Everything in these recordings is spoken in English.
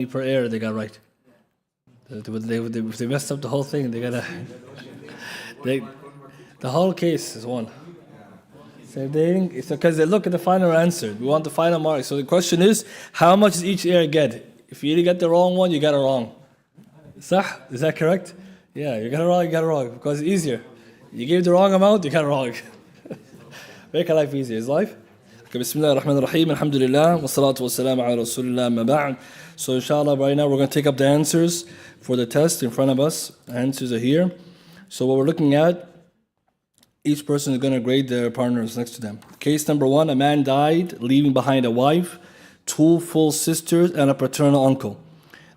per heir they got right. If they messed up the whole thing, they gotta. The whole case is one. So it's because they look at the final answer. We want the final mark. So the question is, how much does each heir get? If you get the wrong one, you got it wrong. Sah? Is that correct? Yeah, you got it wrong, you got it wrong. Because it's easier. You gave the wrong amount, you got it wrong. Make your life easier. Is life? Okay, Bismillah ar-Rahman ar-Rahim. Alhamdulillah. Wa salatu wa salam ala Rasulullah ma ba'd. So inshallah, right now we're going to take up the answers for the test in front of us. Answers are here. So what we're looking at, each person is going to grade their partners next to them. Case number 1, a man died, leaving behind a wife, 2 full sisters, and a paternal uncle.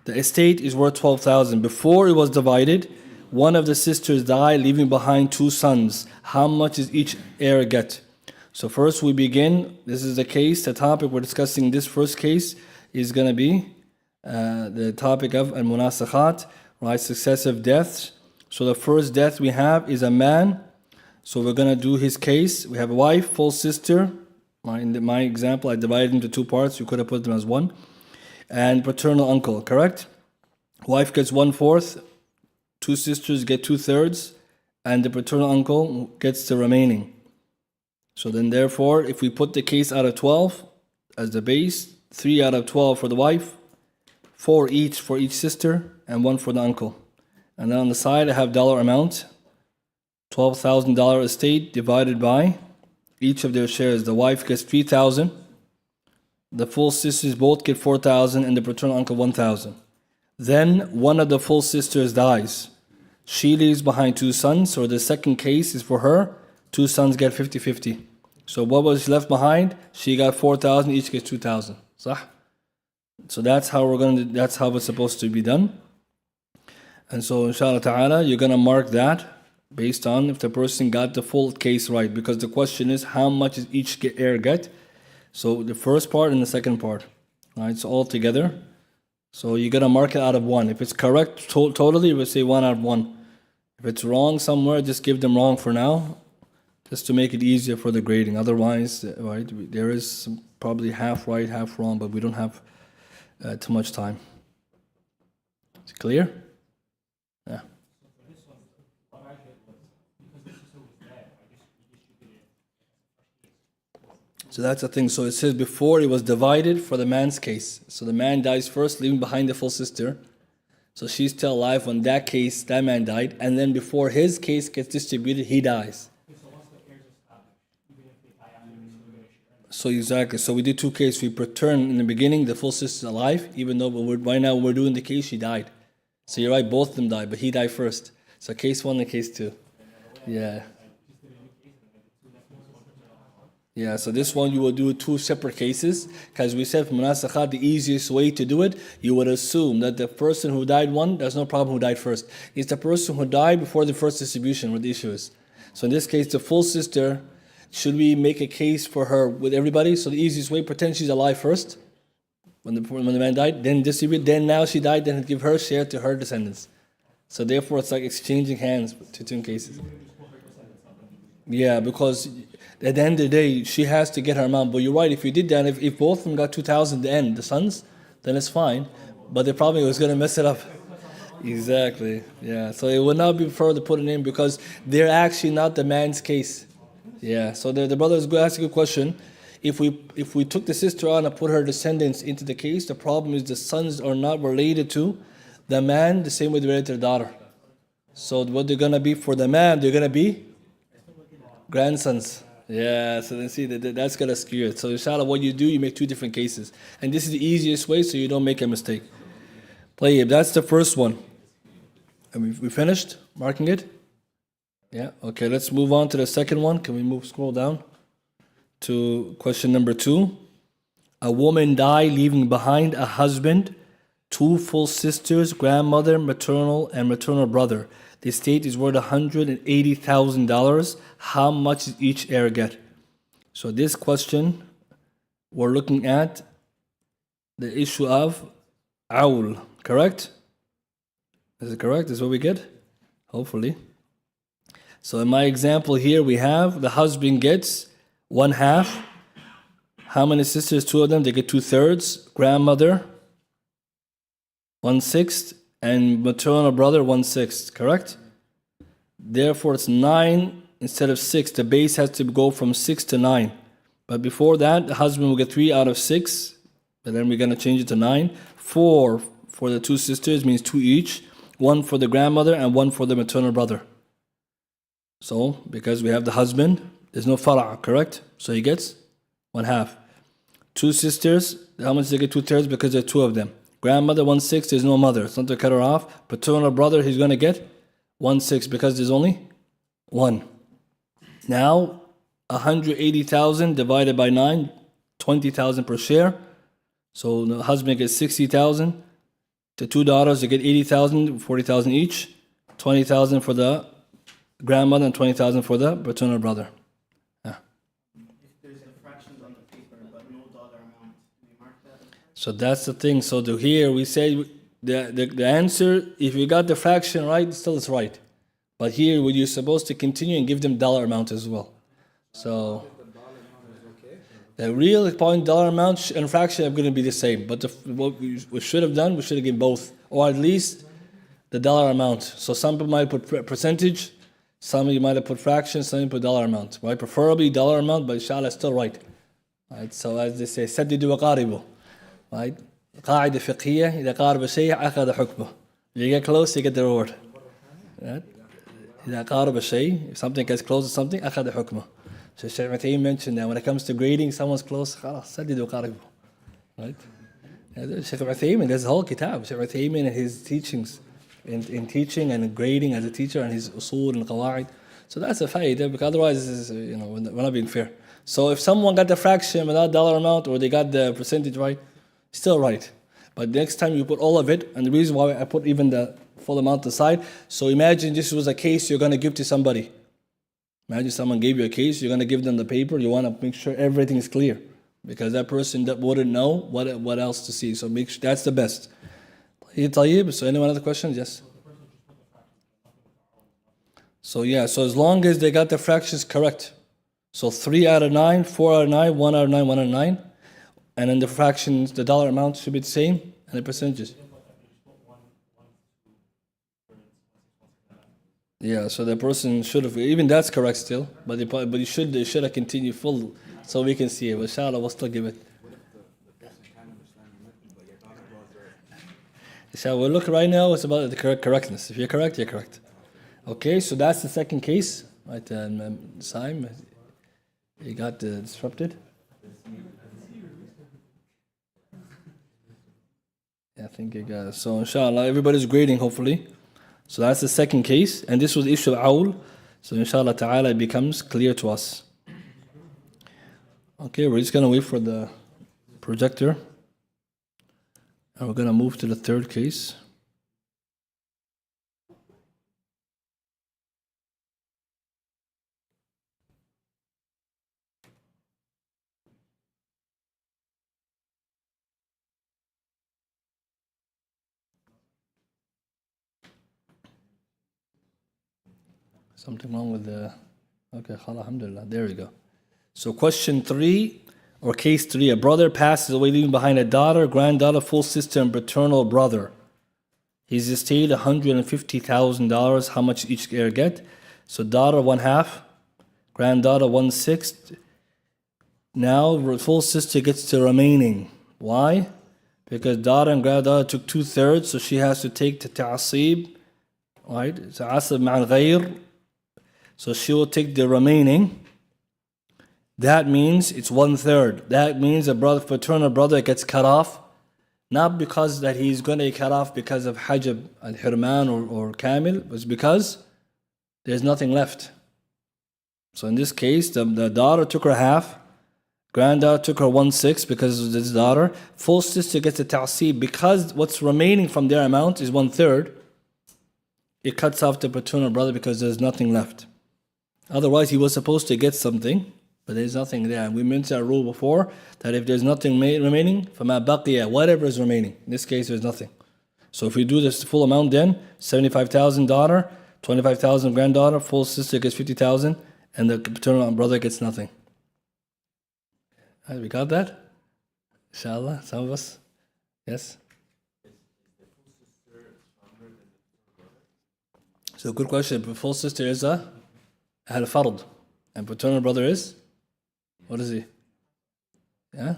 The estate is worth 12,000. Before it was divided, one of the sisters died, leaving behind 2 sons. How much does each heir get? So first we begin. This is the case. The topic we're discussing, this first case, is going to be the topic of al-munasakhat, right? Successive deaths. So the first death we have is a man. So we're going to do his case. We have a wife, full sister. In my example, I divided into 2 parts. You could have put them as 1. And paternal uncle, correct? Wife gets 1/4. 2 sisters get 2/3. And the paternal uncle gets the remaining. So then therefore, if we put the case out of 12 as the base, 3 out of 12 for the wife, 4 each for each sister, and 1 for the uncle. And then on the side, I have dollar amount. $12,000 estate divided by each of their shares. The wife gets 3,000. The full sisters both get 4,000, and the paternal uncle 1,000. Then one of the full sisters dies. She leaves behind 2 sons, so the second case is for her. 2 sons get 50-50. So what was left behind? She got 4,000, each gets 2,000. So that's how it's supposed to be done. And so inshallah ta'ala, you're gonna mark that based on if the person got the full case right, because the question is how much does each heir get? So the first part and the second part, right? So all together. So you're gonna mark it out of 1. If it's correct totally, we'll say 1 out of 1. If it's wrong somewhere, just give them wrong for now, just to make it easier for the grading. Otherwise, right, there is probably half right, half wrong, but we don't have too much time. Is it clear? Yeah. So that's the thing. So it says before it was divided for the man's case. So the man dies first, leaving behind the full sister. So she's still alive when that case, that man died. And then before his case gets distributed, he dies. So exactly. So we did 2 cases. We return in the beginning, the full sister is alive, even though right now we're doing the case, she died. So you're right, both of them died, but he died first. So case 1 and case 2. Yeah. Yeah, so this one you will do 2 separate cases, because we said for munasakhat, the easiest way to do it, you would assume that the person who died there's no problem who died first. It's the person who died before the first distribution where the issue is. So in this case, the full sister, should we make a case for her with everybody? So the easiest way, pretend she's alive first, when the man died, then distribute, then now she died, then give her share to her descendants. So therefore it's like exchanging hands to 2 cases. Yeah, because at the end of the day, she has to get her amount. But you're right, if you did that, if both of them got 2,000 at the end, the sons, then it's fine. But the problem was going to mess it up. Exactly, yeah. So it would not be preferred to put it in because they're actually not the man's case. Yeah, so the brother is asking a good question. If we took the sister on and put her descendants into the case, the problem is the sons are not related to the man the same way they're related to the daughter. So what they're going to be for the man, they're going to be grandsons. Yeah, so then see, that's going to skew it. So inshallah, what you do, you make 2 different cases. And this is the easiest way so you don't make a mistake. Tayyib, that's the first one. And we finished marking it? Yeah, okay, let's move on to the second one. Can we scroll down to question number 2? A woman died leaving behind a husband, 2 full sisters, grandmother, maternal, and maternal brother. The estate is worth $180,000. How much does each heir get? So this question, we're looking at the issue of awl, correct? Is it correct? Is what we get? Hopefully. So in my example here, we have the husband gets 1/2. How many sisters? 2 of them. They get 2/3. Grandmother 1/6, and maternal brother 1/6, correct? Therefore, it's 9 instead of 6. The base has to go from 6 to 9. But before that, the husband will get 3 out of 6. But then we're going to change it to 9. 4 for the 2 sisters means 2 each. 1 for the grandmother and 1 for the maternal brother. So, because we have the husband, there's no fara', correct? So he gets 1/2. 2 sisters, how much they get? 2/3 because there are 2 of them. Grandmother 1/6, there's no mother. It's not to cut her off. Paternal brother, he's going to get 1/6 because there's only 1. Now, 180,000 divided by 9, 20,000 per share. So the husband gets 60,000. The 2 daughters, they get 80,000, 40,000 each. 20,000 for the grandmother and 20,000 for the paternal brother. If there's a fractions on the paper but no dollar amount, do we mark that? So that's the thing. So to here we say the answer, if you got the fraction right, still it's right. But here you're supposed to continue and give them dollar amount as well. So the real point dollar amount and fraction are going to be the same. But what we should have done, we should have given both, or at least the dollar amount. So some people might put percentage, some of you might have put fraction, some you put dollar amount. Right? Preferably dollar amount, but inshallah it's still right. Right? So as they say, سددوا وقاربوا. Right? قاعدة فقهية إذا قارب الشيء أخذ حكمه. You get close, you get the reward. Right? إذا قارب الشيء, if something gets close to something, أخذ حكمه. So Shaykh Mathaim mentioned that when it comes to grading, someone's close, خلاص سددوا وقاربوا. Right? Shaykh Mathaim, there's a whole kitab. Shaykh Mathaim and his teachings, in teaching and grading as a teacher, and his usul and qawaid. So that's a faidah, because otherwise, we're not being fair. So if someone got the fraction without dollar amount, or they got the percentage right, still right. But next time you put all of it, and the reason why I put even the full amount aside, so imagine this was a case you're going to give to somebody. Imagine someone gave you a case, you're going to give them the paper, you want to make sure everything is clear. Because that person that wouldn't know what else to see. So make sure, that's the best. So anyone other questions? Yes. So yeah, so as long as they got the fractions correct. So 3 out of 9, 4 out of 9, 1 out of 9, 1 out of 9. And then the fractions, the dollar amount should be the same, and the percentages. Yeah, so the person should have, even that's correct still, but they should have continued full, so we can see it. But inshallah, we'll still give it. Inshallah, we'll look right now, it's about the correctness. If you're correct, you're correct. Okay, so that's the second case. Right, Simon, he got disrupted. Yeah, I think it got, so inshallah, everybody's grading hopefully. So that's the second case, and this was the issue of awl. So inshallah ta'ala it becomes clear to us. Okay, we're just gonna wait for the projector. And we're gonna move to the third case. Something wrong with the... Okay, alhamdulillah, there we go. So question 3, or case 3, a brother passes away leaving behind a daughter, granddaughter, full sister, and paternal brother. His estate $150,000. How much each heir get? So daughter 1/2, granddaughter 1/6. Now full sister gets the remaining. Why? Because daughter and granddaughter took 2/3, so she has to take the ta'asib. Right? So asib ma'al ghayr. So she will take the remaining. That means it's 1/3. That means a brother, paternal brother gets cut off, not because that he's going to cut off because of hajab al-hirman or kamil, but it's because there's nothing left. So in this case, the daughter took her half, granddaughter took her 1/6 because of this daughter. Full sister gets a ta'asib because what's remaining from their amount is 1/3. It cuts off the paternal brother because there's nothing left. Otherwise, he was supposed to get something, but there's nothing there. And we mentioned our rule before that if there's nothing remaining, فَمَا بَقِيَ, whatever is remaining. In this case, there's nothing. So if we do this full amount then, 75,000 daughter, 25,000 granddaughter, full sister gets 50,000, and the paternal brother gets nothing. Right, we got that? Inshallah, some of us? Yes? So good question. But full sister is a Ahl Fard. And paternal brother is? What is he? Yeah?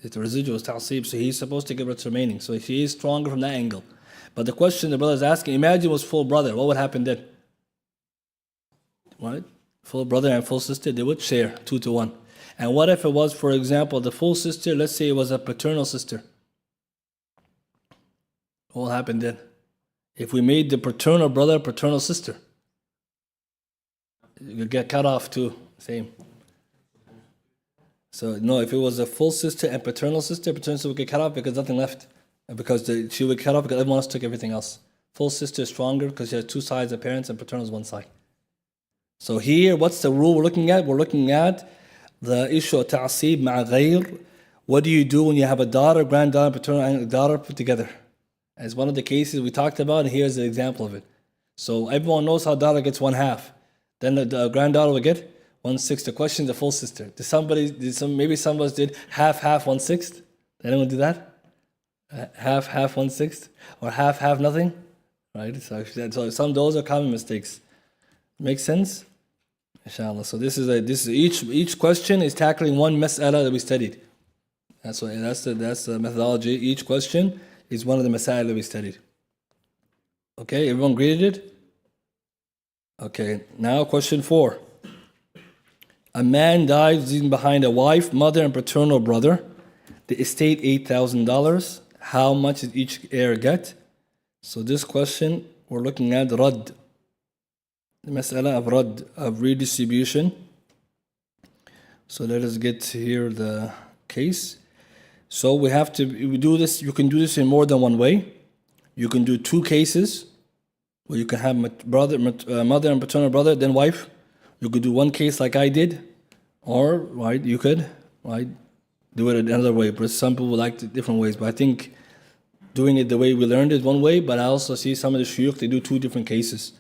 It's a residual, it's ta'asib, so he's supposed to give what's remaining. So he is stronger from that angle. But the question the brother is asking, imagine it was full brother, what would happen then? Right? Full brother and full sister, they would share 2-1. And what if it was, for example, the full sister, let's say it was a paternal sister? What will happen then? If we made the paternal brother paternal sister, you could get cut off too. Same. So no, if it was a full sister and paternal sister would get cut off because nothing left. And because she would cut off because everyone else took everything else. Full sister is stronger because she has two sides of parents and paternal is one side. So here, what's the rule we're looking at? We're looking at the issue of ta'asib ma'a ghayr. What do you do when you have a daughter, granddaughter, paternal, and daughter put together? As one of the cases we talked about, and here's an example of it. So everyone knows how daughter gets 1/2. Then the granddaughter will get 1/6. The question is the full sister. Maybe some of us did half, 1/6. Anyone do that? Half, 1/6, or half, nothing, right? So some of those are common mistakes. Make sense? Inshallah. So this is each question is tackling one mas'ala that we studied. That's the methodology. Each question is one of the masail that we studied. Okay, everyone graded it? Okay, now question 4. A man dies leaving behind a wife, mother, and paternal brother. The estate $8,000. How much did each heir get? So this question, we're looking at Rad. The mas'ala of Rad, of redistribution. So let us get here the case. So we do this, you can do this in more than one way. You can do 2 cases, where you can have mother and paternal brother, then wife. You could do 1 case like I did, or you could do it another way. But some people like it different ways. But I think doing it the way we learned is one way. But I also see some of the shuyukh, they do 2 different cases.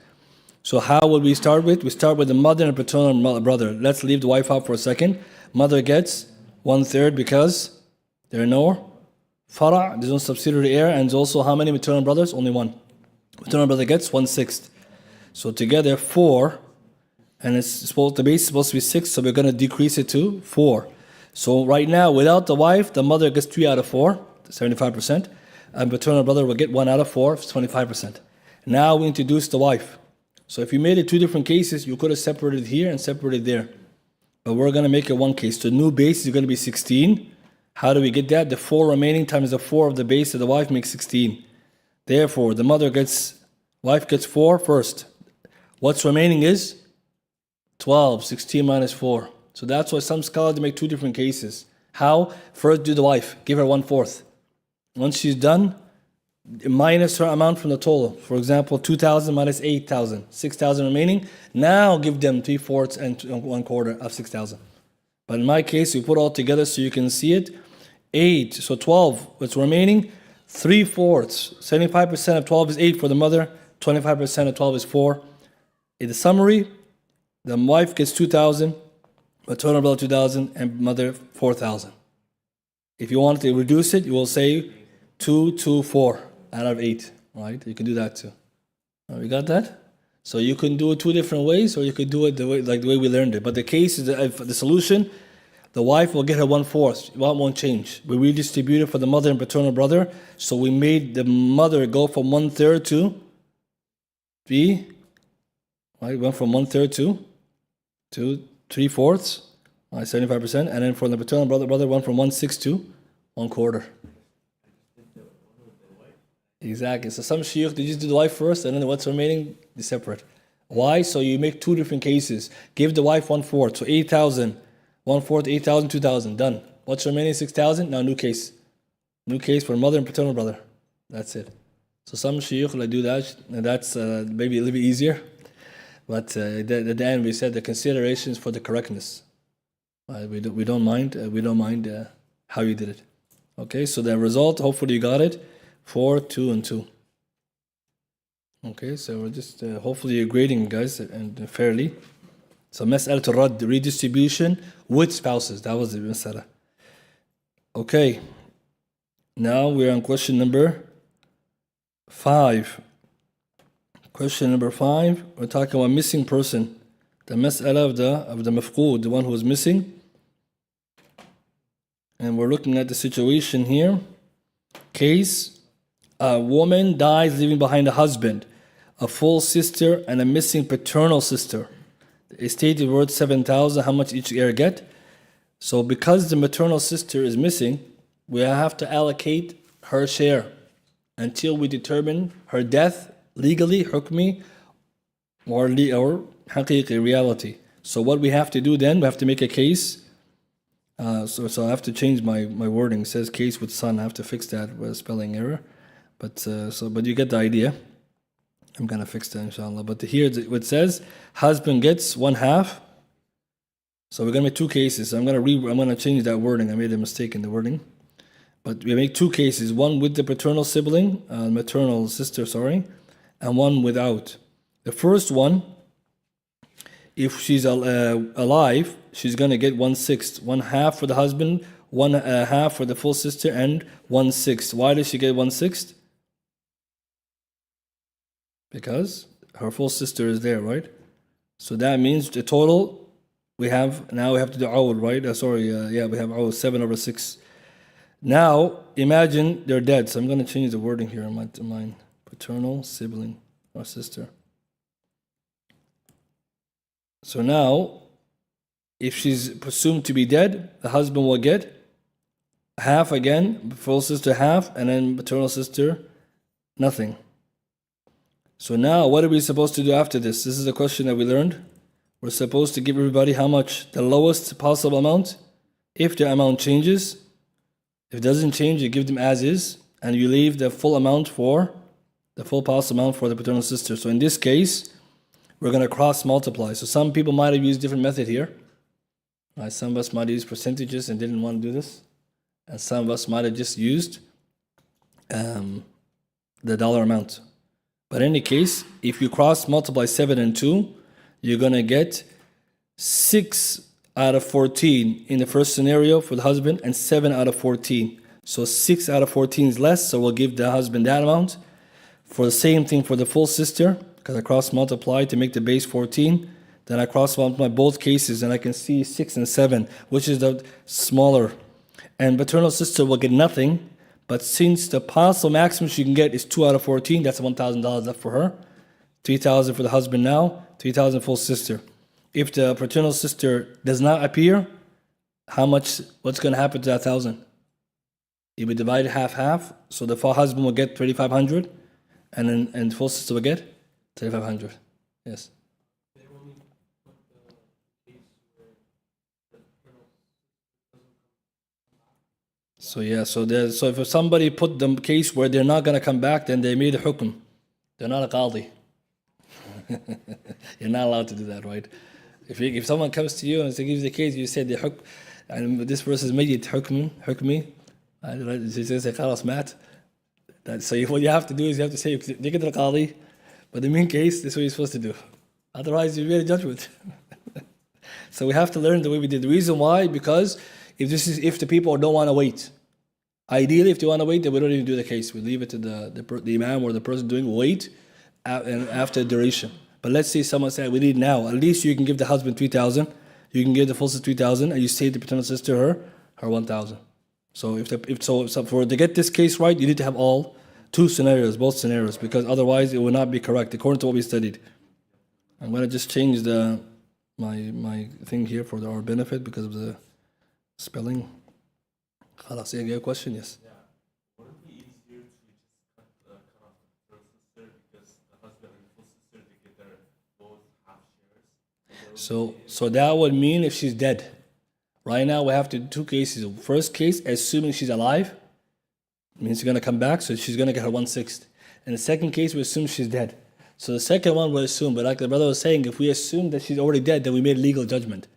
So how would we start with? We start with the mother and paternal brother. Let's leave the wife out for a second. Mother gets 1/3 because there are no fara', there's no subsidiary heir, and there's also how many maternal brothers? Only 1. Maternal brother gets 1/6. So together 4, and the base is supposed to be 6, so we're going to decrease it to 4. So right now, without the wife, the mother gets 3 out of 4, 75%, and paternal brother will get 1 out of 4, 25%. Now we introduce the wife. So if you made it 2 different cases, you could have separated here and separated there. But we're going to make it 1 case. The new base is going to be 16. How do we get that? The 4 remaining times the 4 of the base of the wife makes 16. Therefore, the wife gets 4 first. What's remaining is 12, 16 minus 4. So that's why some scholars make 2 different cases. How? First do the wife, give her 1/4. Once she's done, minus her amount from the total. For example, 2,000 minus 8,000, 6,000 remaining. Now give them 3/4 and 1/4 of 6,000. But in my case, we put all together so you can see it. 8, so 12, what's remaining? 3/4. 75% of 12 is 8 for the mother, 25% of 12 is 4. In the summary, the wife gets 2,000, maternal brother 2,000, and mother 4,000. If you want to reduce it, you will say 2, 2, 4 out of 8. Right? You can do that too. We got that? So you can do it 2 different ways, or you could do it the way we learned it. But the case is the solution. The wife will get her 1/4. It won't change. We redistributed for the mother and paternal brother, so we made the mother go from 1/3 to 3. Right, went from 1/3 to 3/4, 75%, and then for the paternal brother went from 1/6 to 1/4. Exactly. So some shuyukh, they just do the wife first, and then what's remaining, they separate. Why? So you make 2 different cases. Give the wife 1/4, so 8,000. 1/4, 8,000, 2,000, done. What's remaining? 6,000. Now new case. New case for mother and paternal brother. That's it. So some shuyukh do that, and that's maybe a little bit easier. But at the end, we said the considerations for the correctness. We don't mind. How you did it. Okay. So the result, hopefully you got it. 4, 2, and 2. Okay. So we're just hopefully you're grading, guys, and fairly. So mas'ala to rad, redistribution with spouses. That was the mas'ala. Okay. Now we're on question number 5. Question number 5. We're talking about missing person. The mas'ala of the mafqood, the one who is missing. And we're looking at the situation here. Case, a woman dies leaving behind a husband, a full sister, and a missing paternal sister. The stated worth 7,000, how much each heir get? So because the maternal sister is missing, we have to allocate her share until we determine her death legally, hukmi, or haqiqi, reality. So what we have to do then, we have to make a case. So I have to change my wording. It says case with son. I have to fix that with a spelling error. But you get the idea. I'm gonna fix that inshallah. But here it says husband gets 1/2. So we're gonna make two cases. I'm gonna change that wording. I made a mistake in the wording. But we make two cases: one with the paternal sibling, maternal sister, and one without. The first one, if she's alive, she's gonna get 1/6, 1/2 for the husband, 1/2 for the full sister, and 1/6. Why does she get 1/6? Because her full sister is there, right? So that means the total we have to do awd, right? We have awd, 7/6. Now imagine they're dead. So I'm going to change the wording here on mine. Paternal sibling or sister. So now, if she's presumed to be dead, the husband will get 1/2 again, full sister 1/2, and then paternal sister nothing. So now, what are we supposed to do after this? This is a question that we learned. We're supposed to give everybody how much? The lowest possible amount. If the amount changes, if it doesn't change, you give them as is, and you leave the full amount for the full possible amount for the paternal sister. So in this case, we're going to cross multiply. So some people might have used different method here. Right? Some of us might have used percentages and didn't want to do this. And some of us might have just used the dollar amount. But in any case, if you cross multiply 7 and 2, you're going to get 6 out of 14 in the first scenario for the husband and 7 out of 14. So 6 out of 14 is less, so we'll give the husband that amount. For the same thing for the full sister, because I cross multiply to make the base 14. Then I cross multiply both cases and I can see 6 and 7, which is the smaller. And paternal sister will get nothing. But since the possible maximum she can get is 2 out of 14, that's $1,000 left for her. 3,000 for the husband now, 3,000 full sister. If the paternal sister does not appear, what's going to happen to that 1,000? It will divide half. So the full husband will get 3,500, and the full sister will get 3,500. Yes. So if somebody put the case where they're not going to come back, then they made a hukm. They're not a qadi. You're not allowed to do that, right? If someone comes to you and gives the case, you say the hukm, and this person is made hukmi. She says khalas mat. So what you have to do is you have to say they get the qadi, but the main case, this is what you're supposed to do. Otherwise, you made a judgment. So we have to learn the way we did. The reason why, because if the people don't want to wait. Ideally, if they want to wait, then we don't even do the case. We leave it to the imam or the person doing wait and after duration. But let's say someone said, we need now. At least you can give the husband 3,000. You can give the full sister 3,000, and you save the paternal sister her 1,000. So to get this case right, you need to have both scenarios, because otherwise it will not be correct according to what we studied. I'm going to just change my thing here for our benefit because of the spelling. Khalas, you have a question? Yes. Yeah. Would it be easier to just cut off the paternal sister because the husband and the full sister they get their both half shares? So that would mean if she's dead. Right now we have to do two cases. First case, assuming she's alive, means she's gonna come back, so she's gonna get her 1/6. And the second case, we assume she's dead. So the second one we assume, but like the brother was saying, if we assume that she's already dead, then we made legal judgment.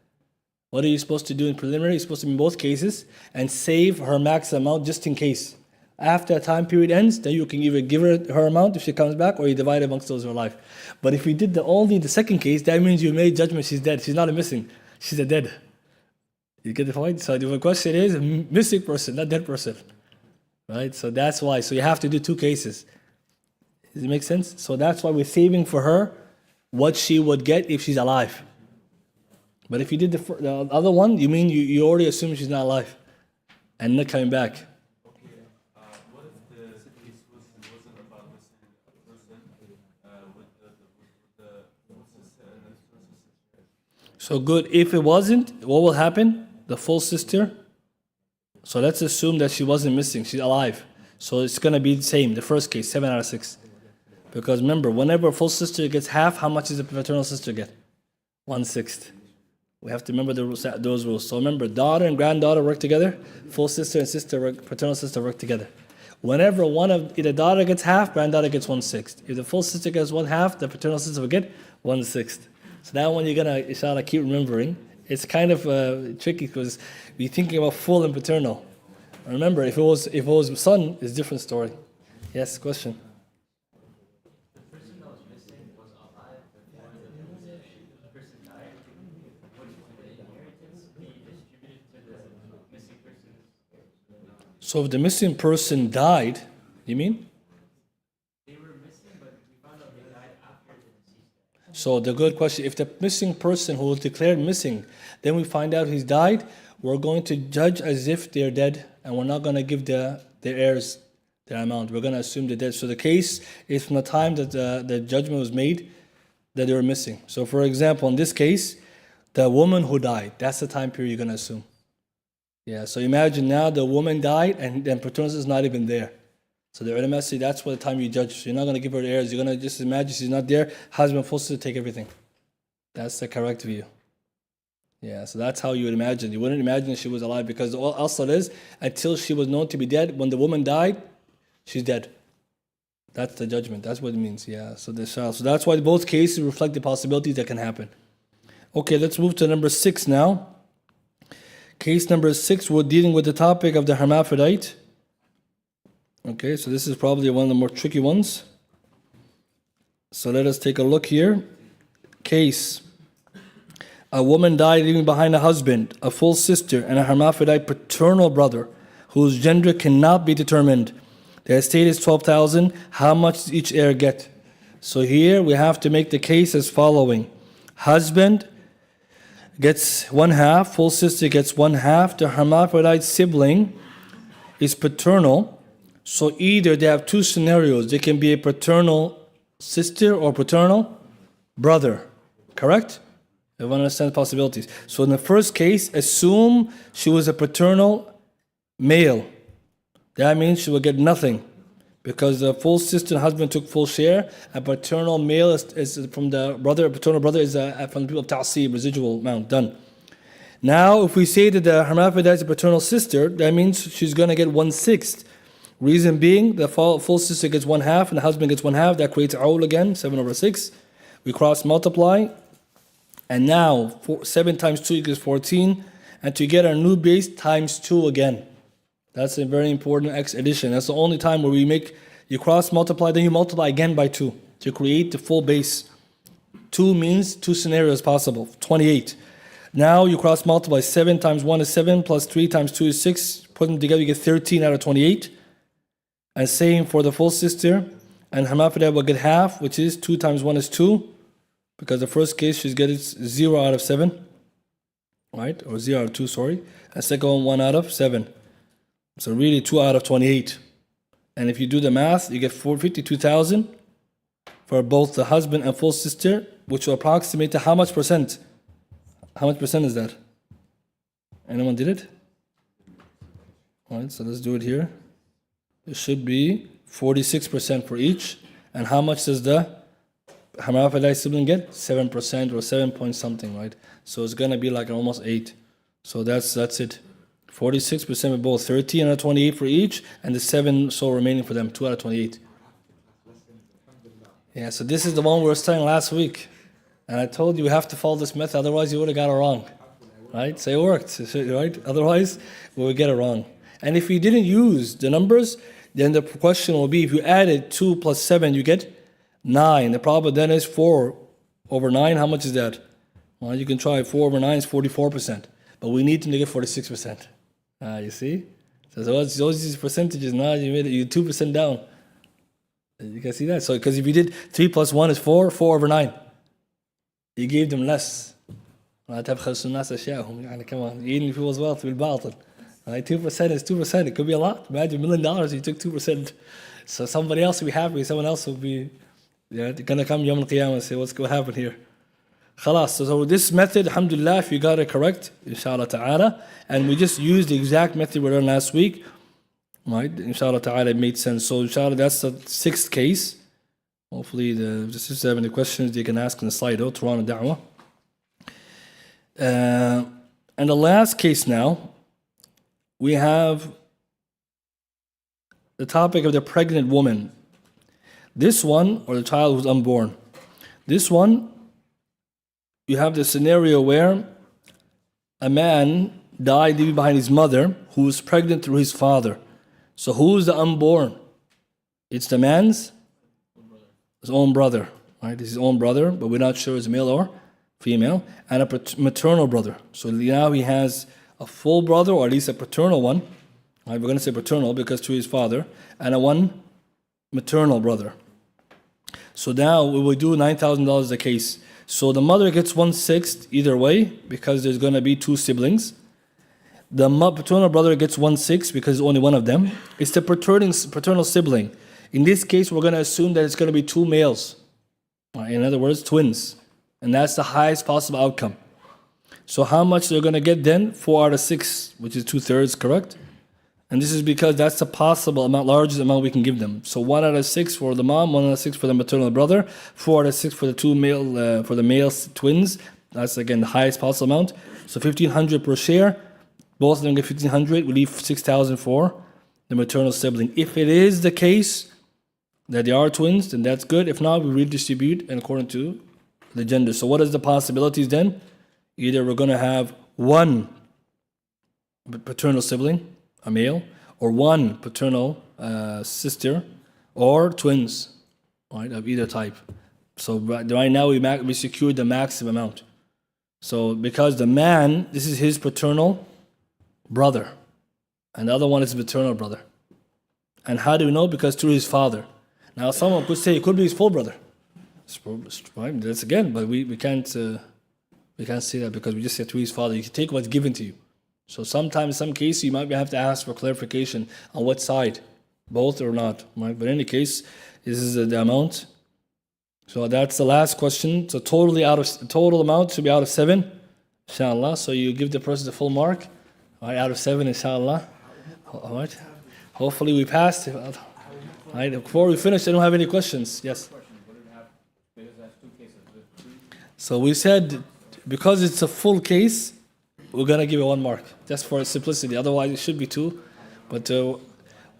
What are you supposed to do in preliminary? You're supposed to be in both cases and save her max amount just in case. After a time period ends, then you can either give her amount if she comes back, or you divide it amongst those who are alive. But if we did only the second case, that means you made judgment she's dead. She's not a missing. She's a dead. You get the point? So the question is missing person, not dead person. Right? So that's why. So you have to do two cases. Does it make sense? So that's why we're saving for her what she would get if she's alive. But if you did the other one, you mean you already assume she's not alive and not coming back. What if the case wasn't about missing a person with the sister and the first sister? So good. If it wasn't, what will happen? The full sister. So let's assume that she wasn't missing. She's alive. So it's going to be the same. The first case, 7 out of 6. Because remember, whenever a full sister gets half, how much does the paternal sister get? 1/6. We have to remember those rules. So remember, daughter and granddaughter work together. Full sister and paternal sister work together. Whenever either daughter gets half, granddaughter gets 1/6. If the full sister gets 1/2, the paternal sister will get 1/6. So that one you're gonna, inshallah, keep remembering. It's kind of tricky because we're thinking about full and paternal. Remember, if it was son, it's a different story. Yes, question. The person that was missing was alive before the person died. Would the inheritance be distributed to the missing person? So if the missing person died, you mean? They were missing, but we found out they died after the deceased died. So the good question, if the missing person who was declared missing, then we find out he's died, we're going to judge as if they're dead, and we're not going to give their heirs their amount. We're going to assume they're dead. So the case is from the time that the judgment was made that they were missing. So for example, in this case, the woman who died, that's the time period you're going to assume. Yeah, so imagine now the woman died and then paternal is not even there. So the ulama say that's what the time you judge. So you're not going to give her the heirs. You're going to just imagine she's not there. Husband forced to take everything. That's the correct view. Yeah, so that's how you would imagine. You wouldn't imagine she was alive because all asal is until she was known to be dead. When the woman died, she's dead. That's the judgment. That's what it means. Yeah. So that's why both cases reflect the possibilities that can happen. Okay, let's move to number 6 now. Case number 6, we're dealing with the topic of the hermaphrodite. Okay, so this is probably one of the more tricky ones. So let us take a look here. Case. A woman died leaving behind a husband, a full sister, and a hermaphrodite paternal brother whose gender cannot be determined. The estate is 12,000. How much does each heir get? So here we have to make the case as following. Husband gets 1/2, full sister gets 1/2. The hermaphrodite sibling is paternal. So either they have two scenarios. They can be a paternal sister or paternal brother. Correct? Everyone understands possibilities. So in the first case, assume she was a paternal male. That means she will get nothing because the full sister and husband took full share. A paternal male is from the brother. A paternal brother is from the people of ta'asib, residual amount. Done. Now, if we say that the hermaphrodite is a paternal sister, that means she's going to get 1/6. Reason being, the full sister gets 1/2 and the husband gets 1/2. That creates awl again, 7/6. We cross multiply. And now, 7 times 2 equals 14. And to get our new base, times 2 again. That's a very important addition. That's the only time where you cross multiply, then you multiply again by 2 to create the full base. 2 means 2 scenarios possible, 28. Now you cross multiply, 7 times 1 is 7, plus 3 times 2 is 6. Put them together, you get 13 out of 28. And same for the full sister. And hermaphrodite will get half, which is 2 times 1 is 2. Because the first case she's getting 0 out of 7, right? Or 0 out of 2, sorry. And second one, 1 out of 7. So really 2 out of 28. And if you do the math, you get 52,000 for both the husband and full sister, which will approximate to how much percent? How much percent is that? Anyone did it? All right, so let's do it here. It should be 46% for each. And how much does the hermaphrodite sibling get? 7% or 7 point something, right? So it's gonna be like almost 8. So that's it. 46% of both, 13 out of 28 for each, and the 7 so remaining for them, 2 out of 28. Yeah, so this is the one we were studying last week. And I told you we have to follow this method, otherwise you would have got it wrong. Right? So it worked, right? Otherwise, we would get it wrong. And if you didn't use the numbers, then the question will be, if you added 2 plus 7, you get 9. The problem then is 4 over 9. How much is that? Well, you can try 4 over 9 is 44%. But we need to get 46%. You see? So those these percentages, now you made it, you're 2% down. You can see that. So, because if you did 3 plus 1 is 4, 4 over 9. You gave them less. لا تبخسوا الناس أشياءهم يعني come on, eating people's wealth بالباطل. Right? 2% is 2%. It could be a lot. Imagine $1 million, you took 2%. So somebody else will be happy, someone else will be gonna come Yawm al-Qiyamah and say, what happened here? Khalas. So this method, alhamdulillah, if you got it correct, inshallah ta'ala, and we just used the exact method we learned last week, right? Inshallah ta'ala, it made sense. So inshallah, that's the 6th case. Hopefully the sisters have any questions they can ask in the Slido, Turan Da'wah. And the last case now, we have the topic of the pregnant woman. This one, or the child who's unborn. This one, you have the scenario where a man died leaving behind his mother who was pregnant through his father. So who's the unborn? It's the man's his own brother, right? It's his own brother, but we're not sure it's male or female, and a maternal brother. So now he has a full brother, or at least a paternal one. Right? We're going to say paternal because to his father, and a one maternal brother. So now we will do $9,000 a case. So the mother gets 1/6 either way because there's going to be 2 siblings. The paternal brother gets 1/6 because only one of them. It's the paternal sibling. In this case, we're going to assume that it's going to be 2 males. In other words, twins. And that's the highest possible outcome. So how much they're going to get then? 4 out of 6, which is 2/3, correct? And this is because that's the possible amount, largest amount we can give them. So 1 out of 6 for the mom, 1 out of 6 for the maternal brother, 4 out of 6 for the 2 male, for the male twins. That's again the highest possible amount. So 1,500 per share. Both of them get 1,500. We leave 6,000 for the maternal sibling. If it is the case that they are twins, then that's good. If not, we redistribute and according to the gender. So what is the possibilities then? Either we're going to have 1 paternal sibling, a male, or 1 paternal sister, or twins, right, of either type. So right now we secured the maximum amount. So because the man, this is his paternal brother, and the other one is his maternal brother. And how do we know? Because through his father. Now someone could say it could be his full brother. Right? That's again, but we can't say that because we just said through his father. You can take what's given to you. So sometimes, in some cases, you might have to ask for clarification on what side, both or not. Right? But in any case, this is the amount. So that's the last question. So total amount should be out of 7, inshallah. So you give the person the full mark, right, out of 7, inshallah. All right. Hopefully we passed. All right. Before we finish, I don't have any questions. Yes. So we said because it's a full case, we're going to give it 1 mark, just for simplicity. Otherwise, it should be 2. But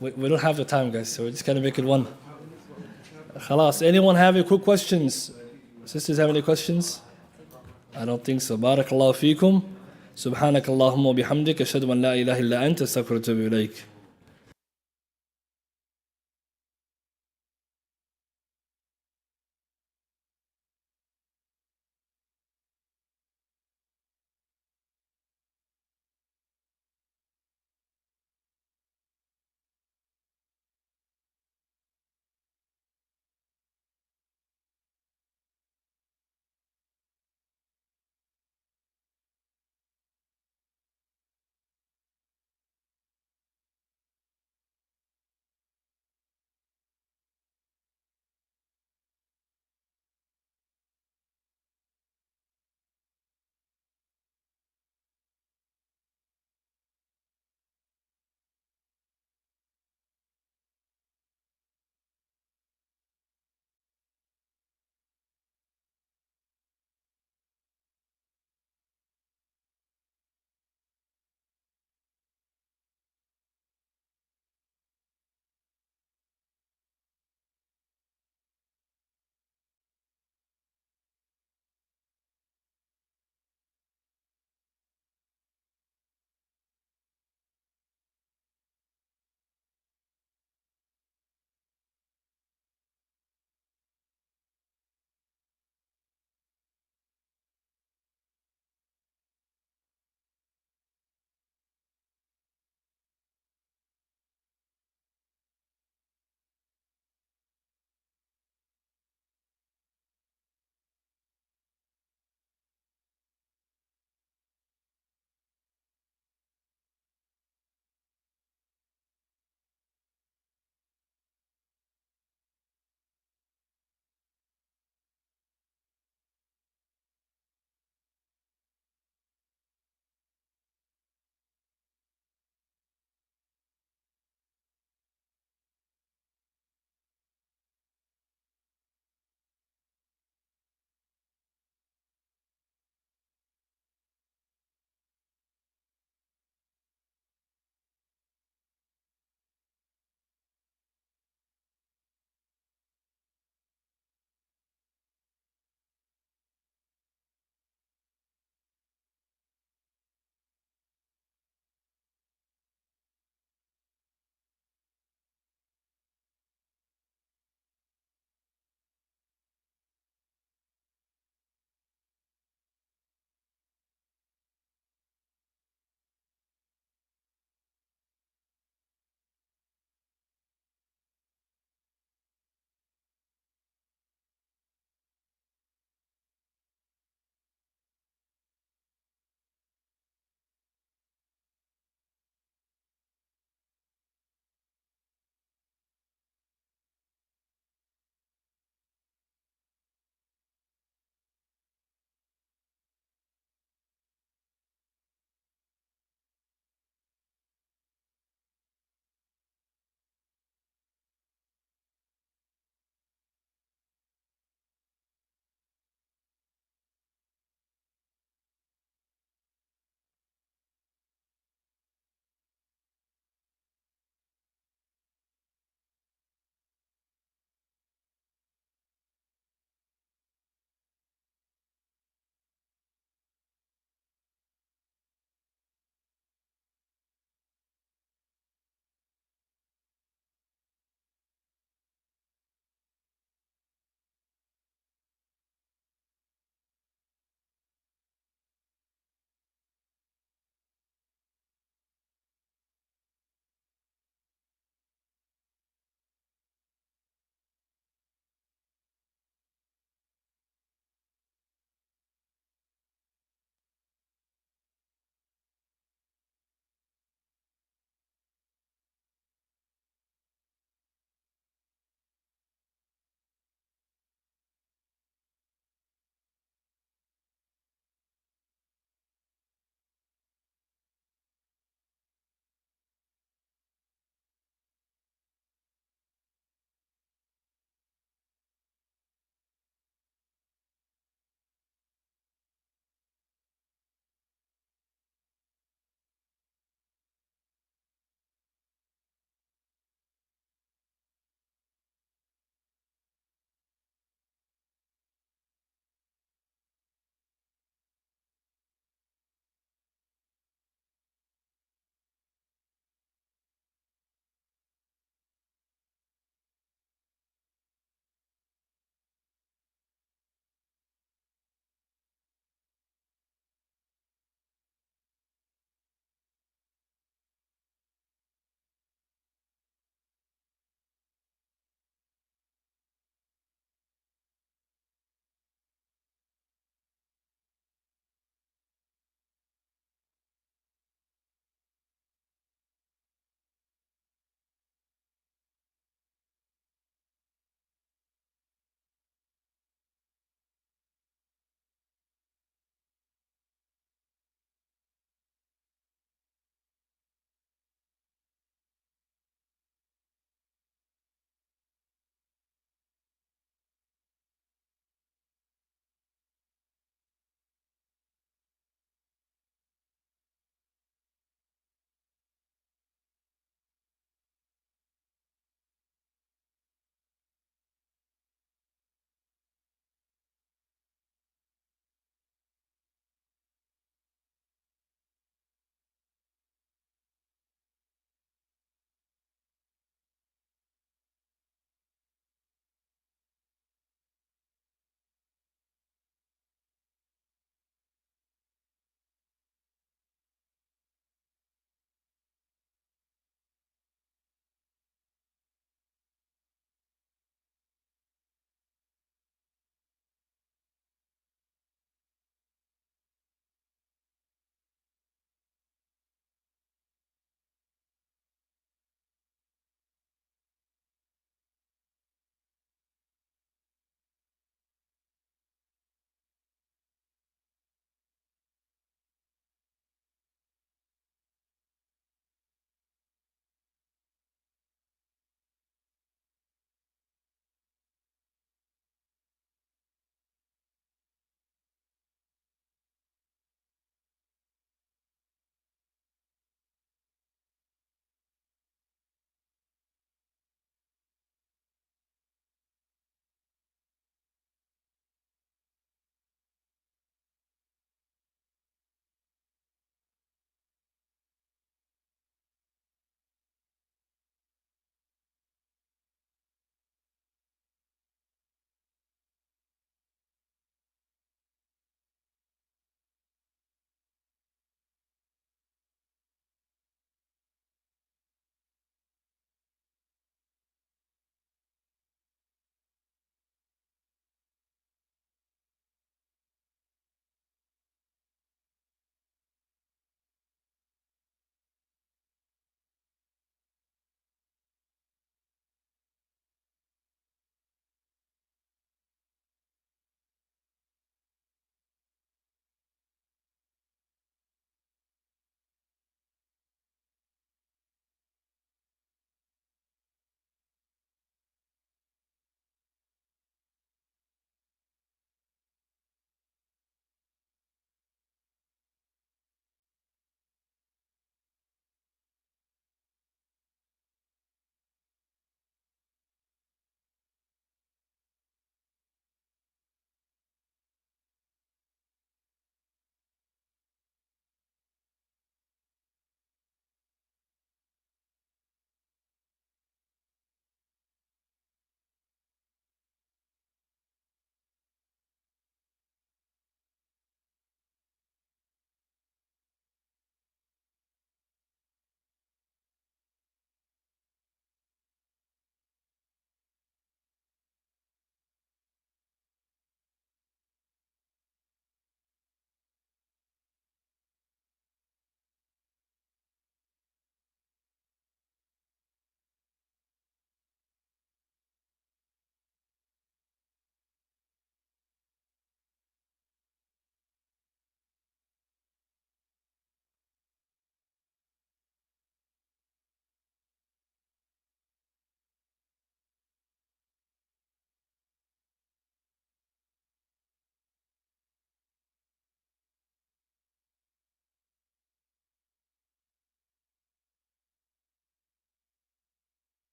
we don't have the time, guys, so we're just going to make it 1. Khalas. Anyone have any quick questions? Sisters have any questions? I don't think so. Barakallahu feekum. Subhanakallahumma bihamdik. Ashhadu an la ilaha illa anta astaghfiruka wa atubu ilayk.